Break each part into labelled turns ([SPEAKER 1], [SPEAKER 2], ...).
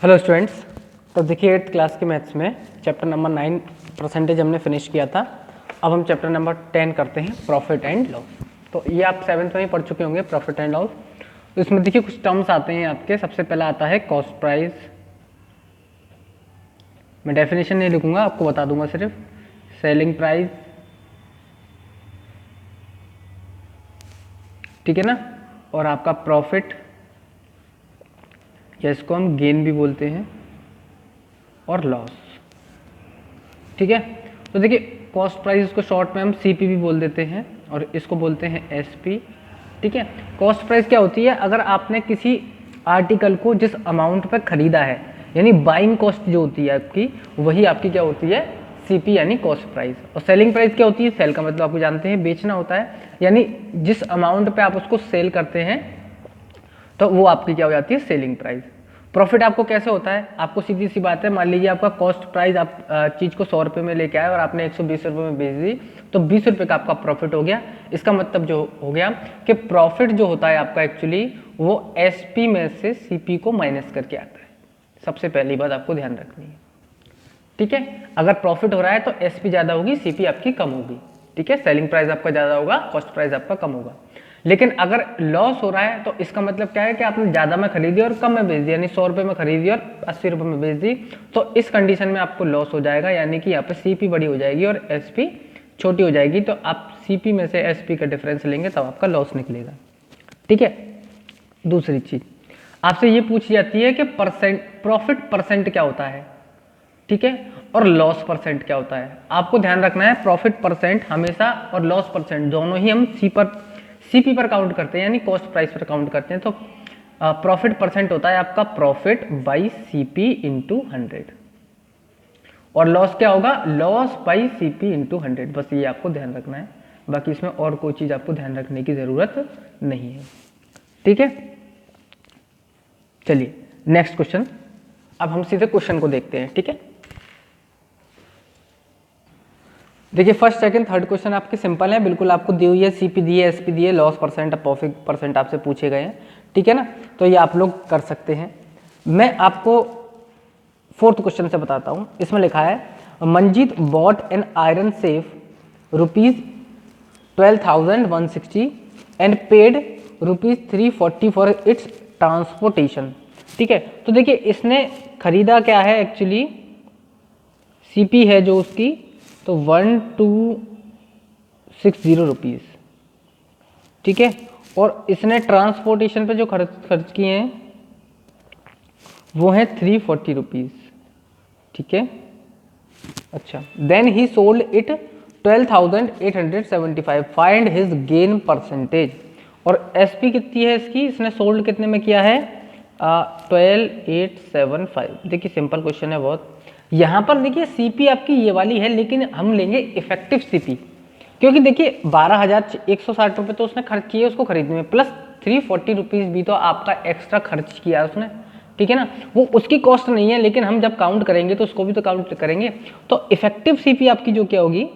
[SPEAKER 1] Hello students. तो देखिए 8th class के मैथ्स में चैप्टर नंबर 9 परसेंटेज हमने फिनिश किया था। अब हम चैप्टर नंबर 10 करते हैं, प्रॉफिट एंड लॉस। तो ये आप 7th में ही पढ़ चुके होंगे, प्रॉफिट एंड लॉस। तो इसमें देखिए कुछ टर्म्स आते हैं आपके। सबसे पहला आता है कॉस्ट प्राइस। मैं डेफिनेशन नहीं लिखूंगा, आपको बता दूंगा सिर्फ। सेलिंग प्राइस, ठीक है ना। और आपका प्रॉफिट, या इसको हम गेन भी बोलते हैं, और लॉस, ठीक है। तो देखिए कॉस्ट प्राइस को शॉर्ट में हम सीपी भी बोल देते हैं और इसको बोलते हैं एसपी, ठीक है। कॉस्ट प्राइस क्या होती है? अगर आपने किसी आर्टिकल को जिस अमाउंट पे खरीदा है, यानी बाइंग कॉस्ट जो होती है आपकी, वही आपकी क्या होती है? सीपी यानी कॉस्ट प्राइस। और सेलिंग प्राइस क्या होती है? सेल का मतलब आपको जानते हैं बेचना होता है, यानी जिस अमाउंट पे आप उसको सेल करते हैं तो वो आपकी क्या हो जाती है? Selling price. प्रॉफिट आपको कैसे होता है? आपको सीधी सी बात है, मान लीजिए आपका कॉस्ट प्राइस, आप चीज़ को 100 रुपये में लेके आए और आपने 120 रुपये में बेच दी, तो 20 रुपये का आपका प्रॉफिट हो गया। इसका मतलब जो हो गया कि प्रॉफिट जो होता है आपका एक्चुअली वो एसपी में से सीपी को माइनस करके आता है। सबसे पहली बात आपको ध्यान रखनी है, ठीक है। अगर प्रॉफिट हो रहा है तो एसपी ज़्यादा होगी, सीपी आपकी कम होगी, ठीक है। सेलिंग प्राइस आपका ज़्यादा होगा, कॉस्ट प्राइस आपका कम होगा। लेकिन अगर लॉस हो रहा है तो इसका मतलब क्या है कि आपने ज़्यादा में खरीदी और कम में बेच दी, यानी 100 रुपये में खरीदी और 80 रुपये में बेच दी, तो इस कंडीशन में आपको लॉस हो जाएगा, यानी कि यहाँ पे सीपी बड़ी हो जाएगी और एसपी छोटी हो जाएगी। तो आप सीपी में से एसपी का डिफरेंस लेंगे तब आपका लॉस निकलेगा, ठीक है। दूसरी चीज आपसे ये पूछी जाती है कि प्रॉफिट परसेंट क्या होता है, ठीक है, और लॉस परसेंट क्या होता है। आपको ध्यान रखना है, प्रॉफिट परसेंट हमेशा और लॉस परसेंट दोनों ही हम सीपी पर काउंट करते हैं, यानी कॉस्ट प्राइस पर काउंट करते हैं। तो प्रॉफिट परसेंट होता है आपका प्रॉफिट बाई सीपी इंटू 100, और लॉस क्या होगा? Loss by CP into 100। बस ये आपको ध्यान रखना है, बाकी इसमें और कोई चीज आपको ध्यान रखने की जरूरत नहीं है, ठीक है। चलिए नेक्स्ट क्वेश्चन। अब हम सीधे क्वेश्चन को देखते हैं, ठीक है। देखिए फर्स्ट सेकंड थर्ड क्वेश्चन आपके सिंपल है, बिल्कुल आपको दी हुई है, सीपी दी है, एसपी दी है, लॉस परसेंट, प्रॉफिट परसेंट आपसे पूछे गए हैं, ठीक है ना। तो ये आप लोग कर सकते हैं। मैं आपको फोर्थ क्वेश्चन से बताता हूँ। इसमें लिखा है Manjeet bot an iron safe ₹12,160 and paid ₹340 for its transportation, ठीक है। तो देखिए इसने खरीदा क्या है एक्चुअली, सीपी है जो उसकी, तो 1260 रुपीज़, ठीक है। और इसने ट्रांसपोर्टेशन पे जो खर्च किए हैं वो है 340 रुपीज़, ठीक है। अच्छा, then he sold it 12,875, find his gain percentage. और एसपी कितनी है इसकी, इसने सोल्ड कितने में किया है? 12,875। देखिए सिंपल क्वेश्चन है बहुत। यहाँ पर देखिए सीपी आपकी ये वाली है, लेकिन हम लेंगे इफेक्टिव सीपी, क्योंकि देखिए 12,160 रुपये तो उसने खर्च किए उसको खरीदने में, प्लस 340 रुपीज़ भी तो आपका एक्स्ट्रा खर्च किया उसने, ठीक है ना। वो उसकी कॉस्ट नहीं है, लेकिन हम जब काउंट करेंगे तो उसको भी तो काउंट करेंगे। तो इफेक्टिव सीपी आपकी जो क्या होगी,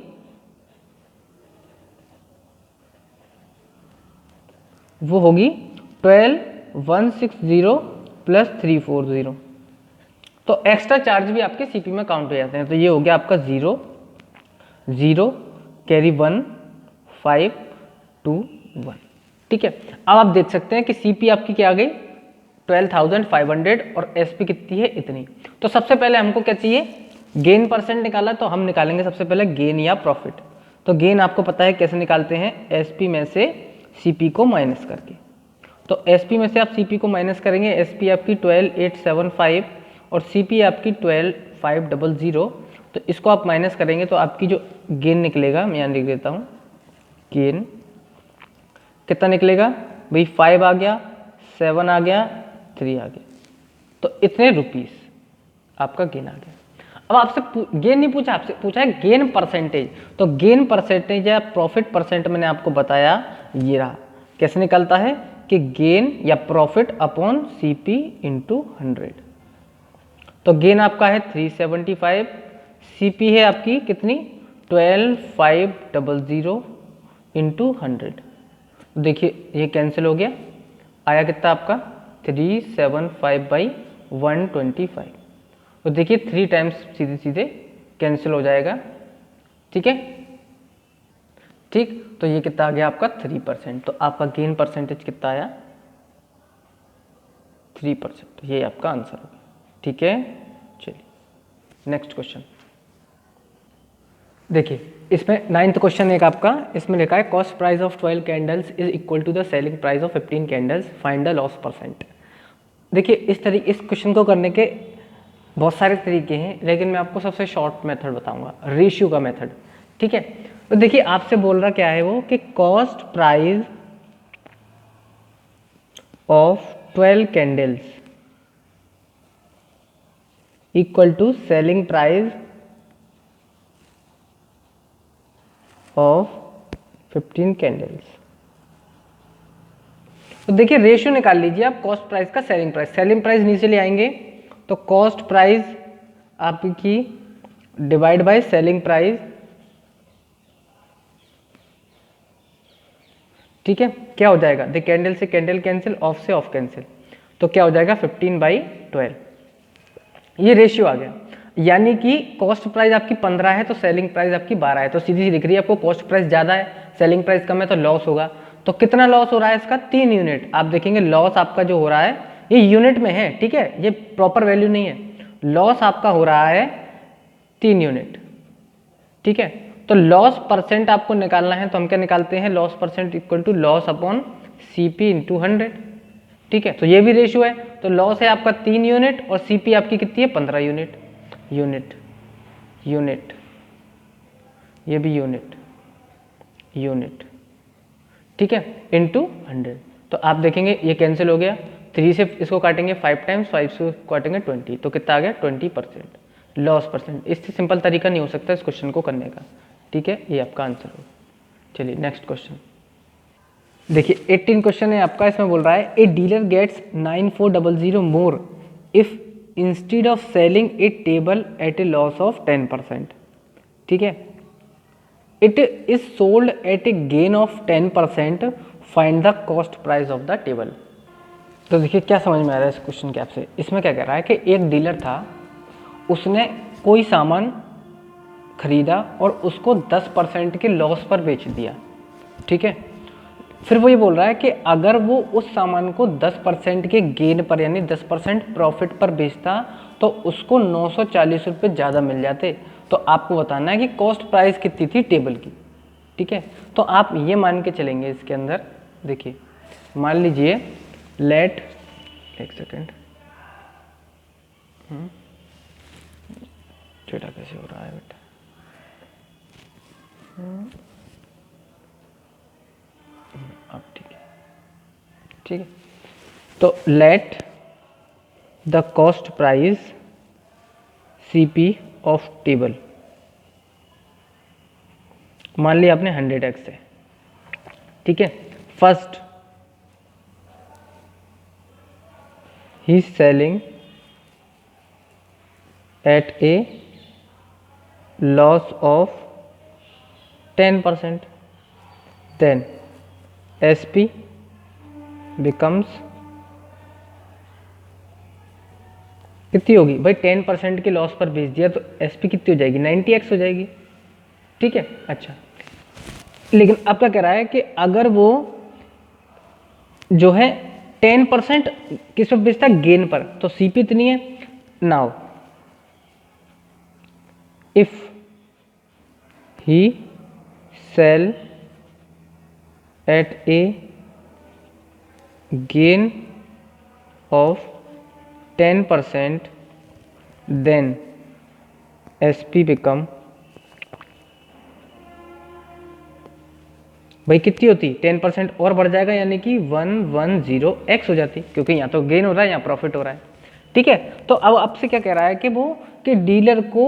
[SPEAKER 1] वो होगी 12,160 प्लस 340। तो एक्स्ट्रा चार्ज भी आपके सीपी में काउंट हो जाते हैं। तो ये हो गया आपका 0 0 कैरी 1 5 2 1, ठीक है। अब आप देख सकते हैं कि सीपी आपकी क्या आ गई 12,500 और एसपी कितनी है? इतनी। तो सबसे पहले हमको क्या चाहिए? गेन परसेंट निकाला, तो हम निकालेंगे सबसे पहले गेन या प्रॉफिट। तो गेन आपको पता है कैसे निकालते हैं, एसपी में से सीपी को माइनस करके। तो एसपी में से आप सीपी को माइनस करेंगे, एसपी आपकी 12,875 और सीपी आपकी 12,500। तो इसको आप माइनस करेंगे तो आपकी जो गेन निकलेगा, मैं यहाँ लिख देता हूँ, गेन कितना निकलेगा भाई? 5 आ गया, 7 आ गया, 3 आ गया, तो इतने रुपीस आपका गेन आ गया। अब आपसे गेन नहीं पूछा, आपसे पूछा है गेन परसेंटेज। तो गेन परसेंटेज या प्रॉफिट परसेंट मैंने आपको बताया, ये रहा। कैसे निकलता है कि गेन या प्रॉफिट अपॉन सीपी इंटू 100। तो गेन आपका है 375, सीपी है आपकी कितनी? 12,500 इंटू 100। देखिए ये कैंसिल हो गया, आया कितना आपका? 375/100। 125। तो देखिए 3 टाइम्स सीधे सीधे कैंसिल हो जाएगा, ठीक है। ठीक, तो ये कितना आ गया आपका 3%। तो आपका गेन परसेंटेज कितना आया 3%। ये आपका आंसर होगा, ठीक है। चलिए नेक्स्ट क्वेश्चन देखिए, इसमें 9th क्वेश्चन एक आपका इसमें लिखा है cost price of 12 candles is equal to the selling price of 15 candles, find the loss percent. देखिए इस क्वेश्चन को करने के बहुत सारे तरीके हैं, लेकिन मैं आपको सबसे शॉर्ट मेथड बताऊंगा, रेशियो का मेथड, ठीक है। तो देखिए आपसे बोल रहा क्या है वो कि cost price of 12 candles equal to selling price of 15 candles. तो देखिए रेशियो निकाल लीजिए आप कॉस्ट प्राइस का सेलिंग प्राइस। सेलिंग प्राइस नीचे ले आएंगे तो कॉस्ट प्राइस आपकी डिवाइड बाय सेलिंग प्राइस, ठीक है। क्या हो जाएगा, द कैंडल से कैंडल कैंसिल, ऑफ से ऑफ कैंसिल, तो क्या हो जाएगा 15/12। ये रेशियो आ गया, यानी कि कॉस्ट प्राइस आपकी 15 है तो सेलिंग प्राइस आपकी 12 है। तो सीधी सी दिख रही है आपको, कॉस्ट प्राइस ज़्यादा है सेलिंग प्राइस कम है तो लॉस होगा। तो कितना लॉस हो रहा है इसका 3 यूनिट। आप देखेंगे लॉस आपका जो हो रहा है ये यूनिट में है, ठीक है, ये प्रॉपर वैल्यू नहीं है। लॉस आपका हो रहा है 3 यूनिट, ठीक है। तो लॉस परसेंट आपको निकालना है तो हम क्या निकालते हैं, loss percent equal to loss upon CP into 100, ठीक है। तो ये भी रेशियो है, तो लॉस है आपका 3 यूनिट और सीपी आपकी कितनी है 15 यूनिट। यूनिट यूनिट, ये भी यूनिट यूनिट, ठीक है, इंटू 100। तो आप देखेंगे ये कैंसिल हो गया, 3 से इसको काटेंगे 5 टाइम्स, 5 से काटेंगे 20, तो कितना आ गया 20% लॉस परसेंट। इससे सिंपल तरीका नहीं हो सकता इस क्वेश्चन को करने का, ठीक है। ये आपका आंसर होगा। चलिए नेक्स्ट क्वेश्चन देखिए, 18 क्वेश्चन है आपका। इसमें बोल रहा है a dealer gets 9400 more if instead of selling a table at a loss of 10%, ठीक है। It is sold at a gain of 10%, find the cost price of the table. तो देखिए क्या समझ में आ रहा है इस क्वेश्चन के आपसे। इसमें क्या कह रहा है कि एक डीलर था, उसने कोई सामान खरीदा और उसको 10% के लॉस पर बेच दिया, ठीक है। फिर वो ये बोल रहा है कि अगर वो उस सामान को 10% के गेन पर यानी 10% प्रॉफिट पर बेचता तो उसको 940 रुपये ज़्यादा मिल जाते। तो आपको बताना है कि कॉस्ट प्राइस कितनी थी टेबल की, ठीक है। तो आप ये मान के चलेंगे इसके अंदर, देखिए मान लीजिए लेट, एक सेकेंड, डेटा कैसे हो रहा है बेटा, अब ठीक है, ठीक है। तो let the cost price CP of table, मान लिया आपने 100x है, ठीक है। First he is selling at a loss of 10%, then SP becomes कितनी होगी भाई, 10% के लॉस पर बेच दिया तो SP कितनी हो जाएगी 90x हो जाएगी, ठीक है। अच्छा, लेकिन अब क्या कह रहा है कि अगर वो जो है 10% किस पर बेचता है, गेन पर, तो CP इतनी है। Now if he sell at a gain of 10%, then SP become, भाई कितनी होती 10% और बढ़ जाएगा यानी कि 110x हो जाती, क्योंकि यहाँ तो गेन हो रहा है यहाँ प्रॉफिट हो रहा है, ठीक है। तो अब आपसे क्या कह रहा है कि वो कि डीलर को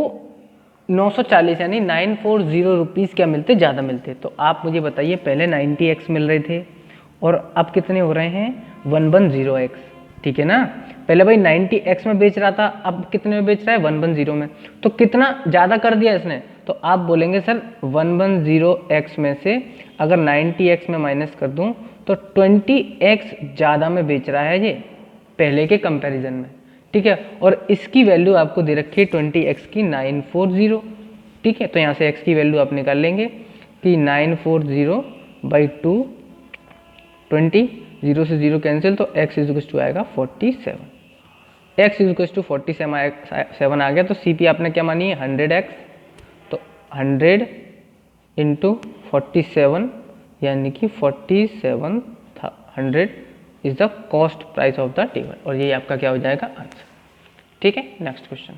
[SPEAKER 1] 940 यानी 940 रुपीज़ क्या मिलते, ज़्यादा मिलते। तो आप मुझे बताइए पहले 90x मिल रहे थे और अब कितने हो रहे हैं 110x, ठीक है ना। पहले भाई 90x में बेच रहा था, अब कितने में बेच रहा है 110 में, तो कितना ज़्यादा कर दिया इसने। तो आप बोलेंगे सर 110x में से अगर 90x में माइनस कर दूं तो 20x ज़्यादा में बेच रहा है ये पहले के कंपैरिजन में, ठीक है। और इसकी वैल्यू आपको दे रखी है 20x की 940, ठीक है। तो यहाँ से x की वैल्यू आप निकाल लेंगे कि 940/2, 20, 0 से 0 कैंसिल, तो x इज आएगा 47। x इज 47 आ गया। तो CP आपने क्या मानी है 100x, तो 100 × 47 यानी कि 4700 is the cost price of the table, और ये आपका क्या हो जाएगा आंसर। ठीक है, नेक्स्ट क्वेश्चन।